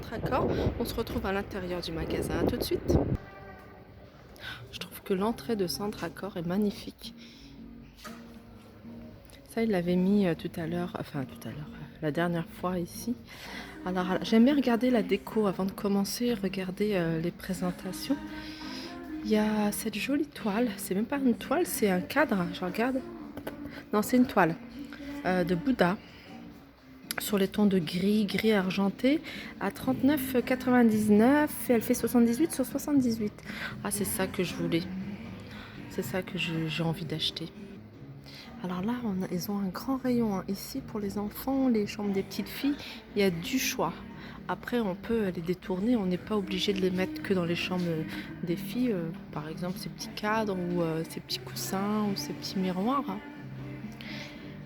Centre Accor. On se retrouve à l'intérieur du magasin. À tout de suite. Je trouve que l'entrée de Centre Accor est magnifique. Ça, il l'avait mis tout à l'heure, la dernière fois ici. Alors, j'aime bien regarder la déco avant de commencer, regarder les présentations. Il y a cette jolie toile, c'est même pas une toile, c'est un cadre, je regarde. Non, c'est une toile de Bouddha sur les tons de gris argenté à 39,99 et elle fait 78 sur 78. Ah, c'est ça que je voulais. C'est ça que j'ai envie d'acheter. Alors là, ils ont un grand rayon hein. Ici pour les enfants, les chambres des petites filles, il y a du choix. Après, on peut les détourner, on n'est pas obligé de les mettre que dans les chambres des filles. Par exemple, ces petits cadres ou ces petits coussins ou ces petits miroirs. Hein.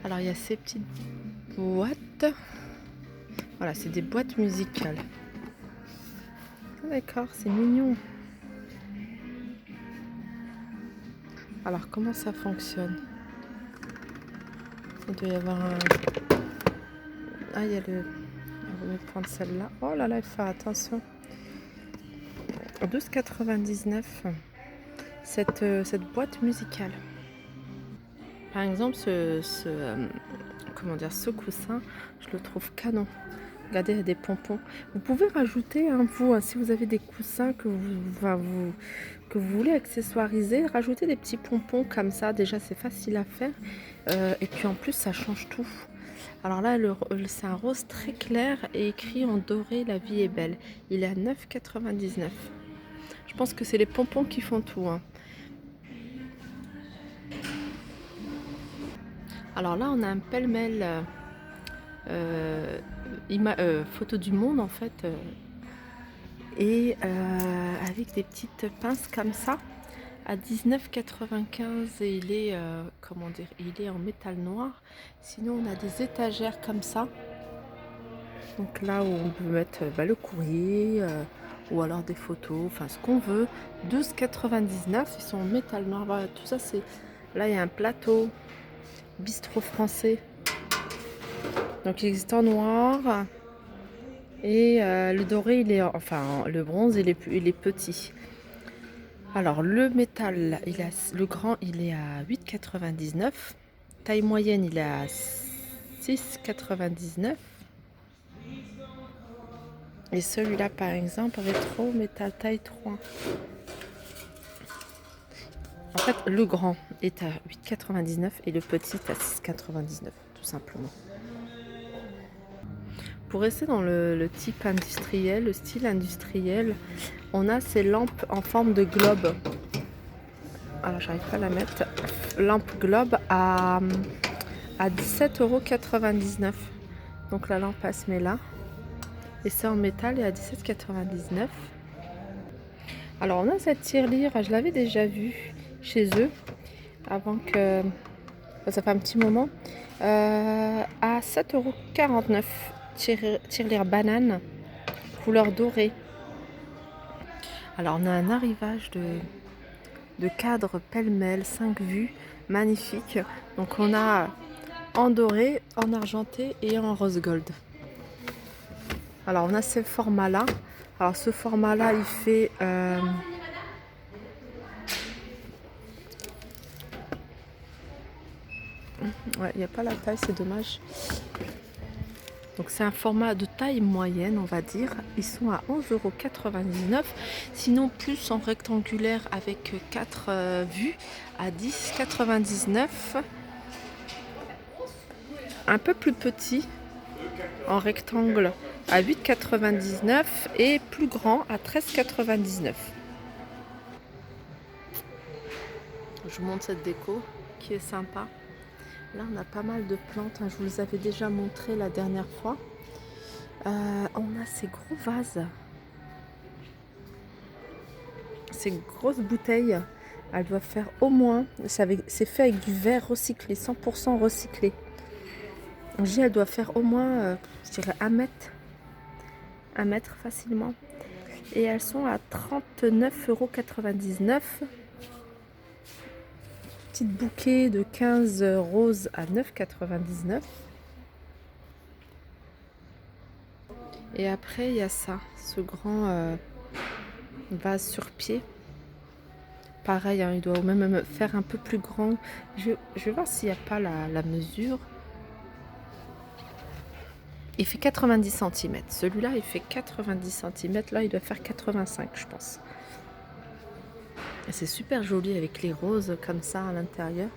Alors, il y a ces petites boîtes. Voilà, c'est des boîtes musicales. Ah, d'accord, c'est mignon. Alors, comment ça fonctionne? Il doit y avoir un... Ah, il y a le... On va prendre celle-là. Oh là là, il faut faire attention. 12,99 cette boîte musicale. Par exemple, comment dire, ce coussin, je le trouve canon. Regardez, il y a des pompons. Vous pouvez rajouter, hein, vous, si vous avez des coussins que vous voulez accessoiriser, rajouter des petits pompons comme ça. Déjà, c'est facile à faire. Et puis en plus, ça change tout. Alors là, c'est un rose très clair et écrit en doré, la vie est belle. Il est à 9,99. Je pense que c'est les pompons qui font tout. Hein. Alors là, on a un pêle-mêle photo du monde en fait. Et avec des petites pinces comme ça à 19,95 et il est comment dire, il est en métal noir. Sinon on a des étagères comme ça. Donc là où on peut mettre le courrier ou alors des photos, enfin ce qu'on veut. 12,99, ils sont en métal noir. Voilà, tout ça c'est. Là il y a un plateau bistrot français. Donc il existe en noir. Et le doré, il est, enfin le bronze, il est petit. Alors le métal, le grand, il est à 8,99. Taille moyenne, il est à 6,99. Et celui-là, par exemple, rétro métal taille 3. En fait, le grand est à 8,99 et le petit est à 6,99, tout simplement. Pour rester dans le type industriel, le style industriel, on a ces lampes en forme de globe. Alors, j'arrive pas à la mettre. Lampe globe à 17,99 €. Donc, la lampe, elle se met là. Et c'est en métal et à 17,99 €. Alors, on a cette tirelire. Je l'avais déjà vue chez eux. Avant que... Ça fait un petit moment. À 7,49 €. Tirelire banane. Couleur dorée. Alors, on a un arrivage de cadre pêle-mêle, 5 vues, magnifique. Donc on a en doré, en argenté et en rose gold. Alors on a ce format là. Alors ce format là il fait ouais, il n'y a pas la taille, c'est dommage. Donc c'est un format de taille moyenne, on va dire. Ils sont à 11,99 €. Sinon plus en rectangulaire avec 4 vues à 10,99 €. Un peu plus petit en rectangle à 8,99 € et plus grand à 13,99 €. Je vous montre cette déco qui est sympa. Là on a pas mal de plantes, hein. Je vous les avais déjà montré la dernière fois. On a ces gros vases, ces grosses bouteilles. Elles doivent faire au moins, c'est fait avec du verre recyclé, 100% recyclé. Je dis elles doivent faire au moins, je dirais 1 mètre facilement. Et elles sont à 39,99 €. Petit bouquet de 15 roses à 9,99 €. Et après, il y a ça, ce grand vase sur pied. Pareil, hein, il doit même faire un peu plus grand. Je vais voir s'il n'y a pas la mesure. Il fait 90 cm. Celui-là, il fait 90 cm. Là, il doit faire 85, je pense. Et c'est super joli avec les roses comme ça à l'intérieur.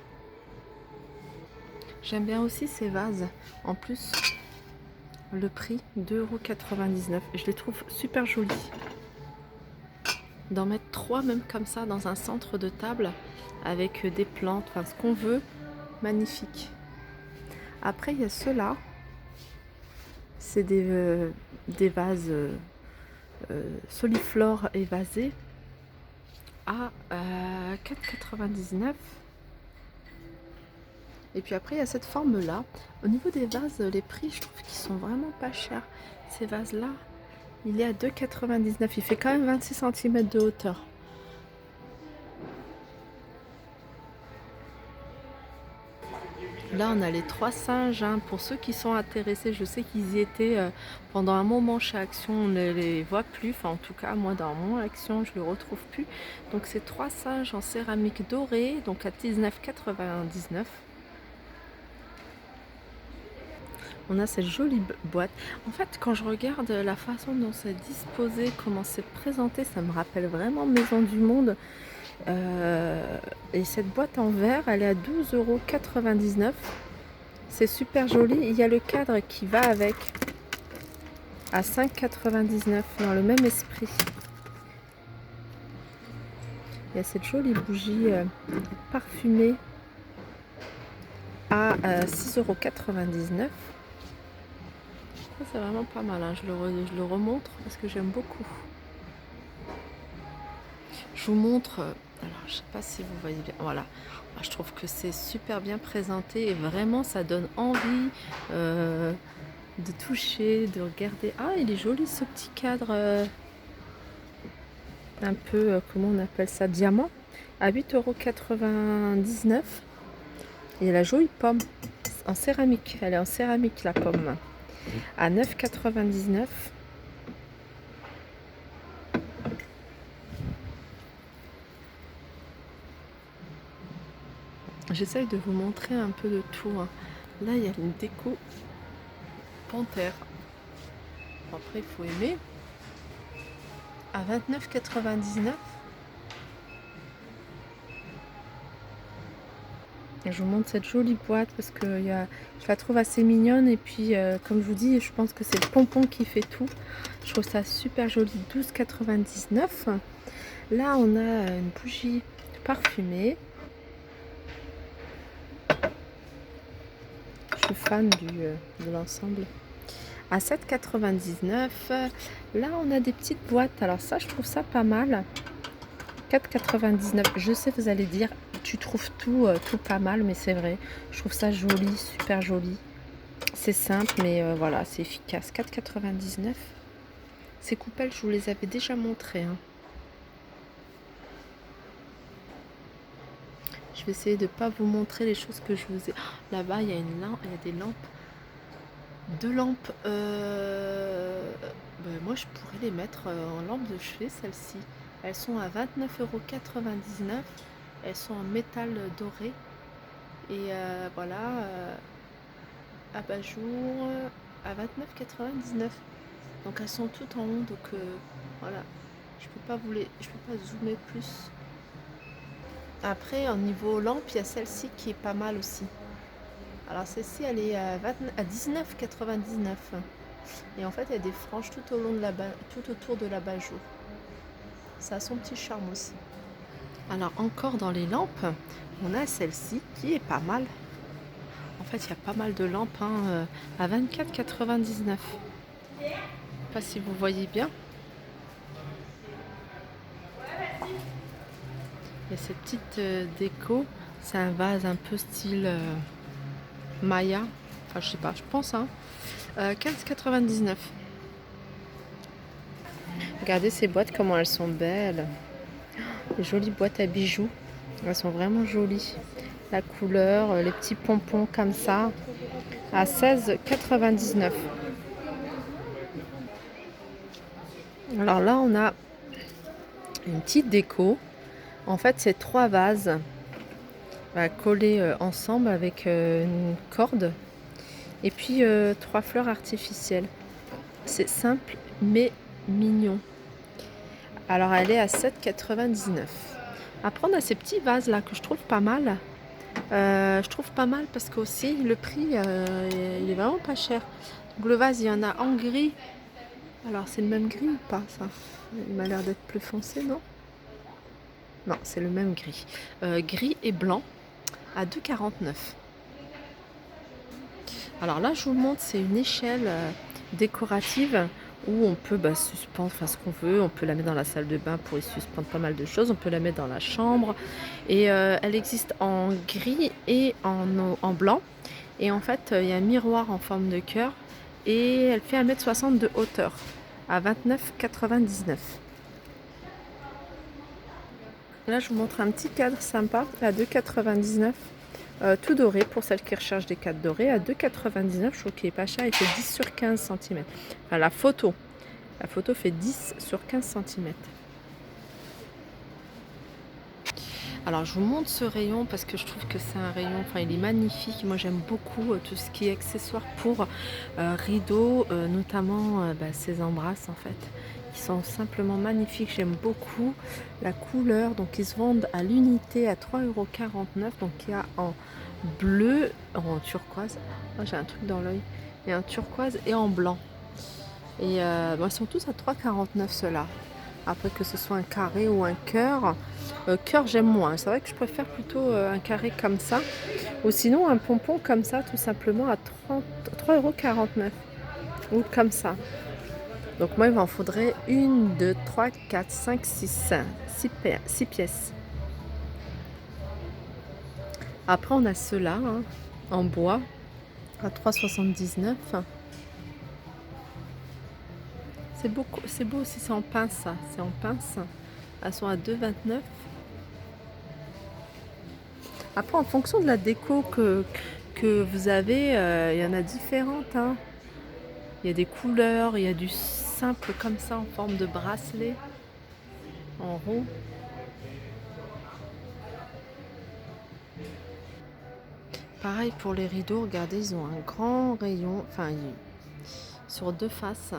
J'aime bien aussi ces vases. En plus, le prix, 2,99 €. Je les trouve super jolis. D'en mettre 3 même comme ça dans un centre de table avec des plantes, enfin ce qu'on veut. Magnifique. Après, il y a ceux-là. C'est des vases soliflore évasés à 4,99 €. Et puis après, il y a cette forme-là. Au niveau des vases, les prix, je trouve qu'ils sont vraiment pas chers. Ces vases-là, il est à 2,99 €. Il fait quand même 26 cm de hauteur. Là, on a les 3 singes. Hein. Pour ceux qui sont intéressés, je sais qu'ils y étaient pendant un moment chez Action. On ne les voit plus. Enfin, en tout cas, moi, dans mon Action, je ne les retrouve plus. Donc, c'est 3 singes en céramique dorée, donc à 19,99 €. On a cette jolie boîte. En fait, quand je regarde la façon dont c'est disposé, comment c'est présenté, ça me rappelle vraiment Maison du Monde. Et cette boîte en verre, elle est à 12,99 €. C'est super joli. Il y a le cadre qui va avec à 5,99 € dans le même esprit. Il y a cette jolie bougie parfumée à 6,99 €. C'est vraiment pas mal, hein. Je le remontre parce que j'aime beaucoup. Je vous montre, alors je sais pas si vous voyez bien, voilà. Moi, je trouve que c'est super bien présenté et vraiment ça donne envie de toucher, de regarder. Ah, il est joli ce petit cadre, un peu, comment on appelle ça, diamant, à 8,99 €. Et la jolie pomme en céramique, elle est en céramique la pomme, à 9,99 €. J'essaye de vous montrer un peu de tout. Hein. Là, il y a une déco panthère. Après, il faut aimer. À 29,99 €. Je vous montre cette jolie boîte parce que je la trouve assez mignonne. Et puis, comme je vous dis, je pense que c'est le pompon qui fait tout. Je trouve ça super joli. 12,99 €. Là, on a une bougie parfumée. Je suis fan de l'ensemble. À 7,99 €. Là, on a des petites boîtes. Alors ça, je trouve ça pas mal. 4,99 €. Je sais, vous allez dire, tu trouves tout pas mal, mais c'est vrai. Je trouve ça joli, super joli. C'est simple, mais voilà, c'est efficace. 4,99 €. Ces coupelles, je vous les avais déjà montrées. Hein. Je vais essayer de ne pas vous montrer les choses que je vous ai. Là-bas, il y a une lampe, il y a des lampes. 2 lampes. Moi, je pourrais les mettre en lampe de chevet, celles-ci. Elles sont à 29,99 €. Elles sont en métal doré. Et voilà, abat-jour à 29,99 €. Donc elles sont toutes en haut. Donc voilà, je peux pas zoomer plus. Après, au niveau lampe, il y a celle-ci qui est pas mal aussi. Alors celle-ci, elle est à 19,99 €. Et en fait, il y a des franges tout autour de l'abat-jour. Ça a son petit charme aussi. Alors encore dans les lampes, on a celle-ci qui est pas mal. En fait, il y a pas mal de lampes à 24,99 €. Je ne sais pas si vous voyez bien. Il y a cette petite déco. C'est un vase un peu style Maya. Enfin, je sais pas, je pense. 15,99 €. Regardez ces boîtes, comment elles sont belles. Les jolies boîtes à bijoux. Elles sont vraiment jolies. La couleur, les petits pompons comme ça. À 16,99 €. Alors là, on a une petite déco. En fait, c'est 3 vases collés ensemble avec une corde. Et puis 3 fleurs artificielles. C'est simple mais mignon. Alors elle est à 7,99 €. Après, on a ces petits vases là que je trouve pas mal. Je trouve pas mal parce que aussi le prix il est vraiment pas cher. Donc le vase, il y en a en gris. Alors c'est le même gris ou pas ça? Il m'a l'air d'être plus foncé, non? Non, c'est le même gris. Gris et blanc à 2,49 €. Alors là, je vous montre, c'est une échelle décorative où on peut suspendre ce qu'on veut. On peut la mettre dans la salle de bain pour y suspendre pas mal de choses. On peut la mettre dans la chambre. Et elle existe en gris et en blanc. Et en fait, il y a un miroir en forme de cœur. Et elle fait 1,60 m de hauteur à 29,99 €. Là, je vous montre un petit cadre sympa à 2,99 €. Tout doré pour celles qui recherchent des cadres dorés à 2,99 €. Je trouve qu'il est pas cher. Il fait 10 sur 15 cm. Enfin, la photo fait 10 sur 15 cm. Alors je vous montre ce rayon parce que je trouve que c'est un rayon, enfin il est magnifique. Moi j'aime beaucoup tout ce qui est accessoires pour rideaux, notamment ces embrasses en fait. Qui sont simplement magnifiques, j'aime beaucoup la couleur. Donc ils se vendent à l'unité à 3,49 €. Donc il y a en bleu, en turquoise. Oh, j'ai un truc dans l'œil. Et en turquoise et en blanc. Et ils sont tous à 3,49 € ceux-là. Après que ce soit un carré ou un cœur. Cœur j'aime moins. C'est vrai que je préfère plutôt un carré comme ça. Ou sinon un pompon comme ça tout simplement à 3,49 €. Ou comme ça. Donc moi il m'en faudrait 1, 2, 3, 4, 5, 6, 6 pièces. Après on a ceux-là en bois à 3,79 €. C'est beau aussi, c'est en pince ça. C'est en pince. Elles sont à 2,29 €. Après, en fonction de la déco que vous avez, il y en a différentes. Il y a des couleurs, il y a du simple comme ça en forme de bracelet, en rond. Pareil pour les rideaux, regardez, ils ont un grand rayon, sur 2 faces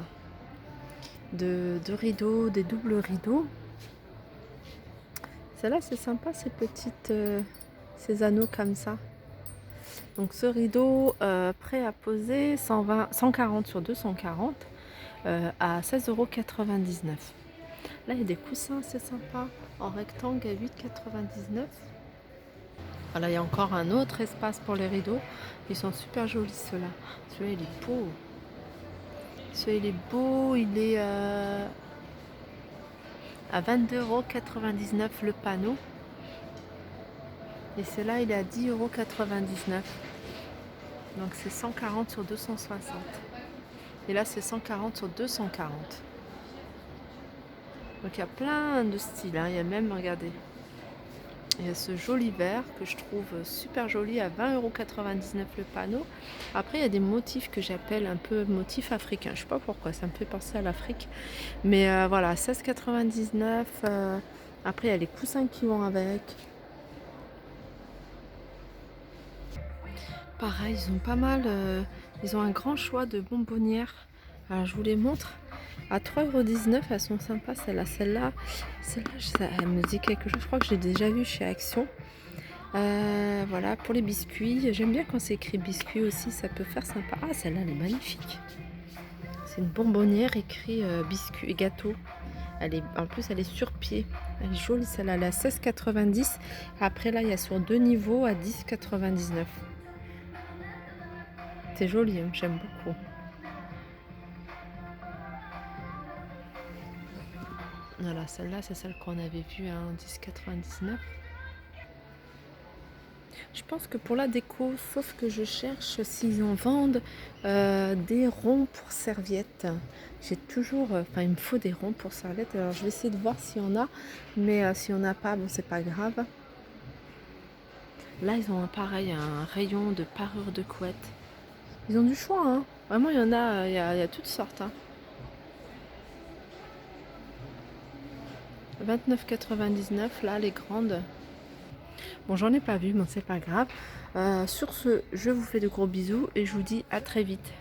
de rideaux, des doubles rideaux. Celle-là, c'est sympa, ces anneaux comme ça. Donc ce rideau prêt à poser 140 sur 240 à 16,99 €. Là il y a des coussins assez sympas en rectangle à 8,99 €. Voilà, il y a encore un autre espace pour les rideaux. Ils sont super jolis ceux-là. Celui-là il est beau. Celui-là il est beau, il est à 22,99 € le panneau. Et celui-là il est à 10,99 €. Donc c'est 140 sur 260. Et là c'est 140 sur 240. Donc il y a plein de styles. Il y a même, regardez, il y a ce joli vert que je trouve super joli à 20,99 € le panneau. Après il y a des motifs que j'appelle un peu motifs africains. Je sais pas pourquoi, ça me fait penser à l'Afrique. Mais voilà, 16,99 €. Après il y a les coussins qui vont avec. Pareil, ils ont pas mal, ils ont un grand choix de bonbonnières. Alors je vous les montre. À 3,19 €, elles sont sympas, celle-là, elle me dit quelque chose. Je crois que j'ai déjà vu chez Action. Voilà, pour les biscuits. J'aime bien quand c'est écrit biscuits aussi, ça peut faire sympa. Ah, celle-là, elle est magnifique. C'est une bonbonnière écrit biscuits et gâteaux. En plus, elle est sur pied. Elle est jolie, celle-là, elle est à 16,90 €. Après, là, il y a sur 2 niveaux à 10,99 €. C'est joli, j'aime beaucoup. Voilà, celle-là, c'est celle qu'on avait vue à 10,99 €. Je pense que pour la déco, sauf que je cherche s'ils en vendent des ronds pour serviettes. J'ai toujours, il me faut des ronds pour serviettes. Alors je vais essayer de voir s'il y en a, mais s'il n'y en a pas, bon, c'est pas grave. Là, ils ont pareil, un rayon de parure de couette. Ils ont du choix, Vraiment, il y en a, il y a toutes sortes, 29,99 là, les grandes. Bon, j'en ai pas vu, mais c'est pas grave. Sur ce, je vous fais de gros bisous et je vous dis à très vite.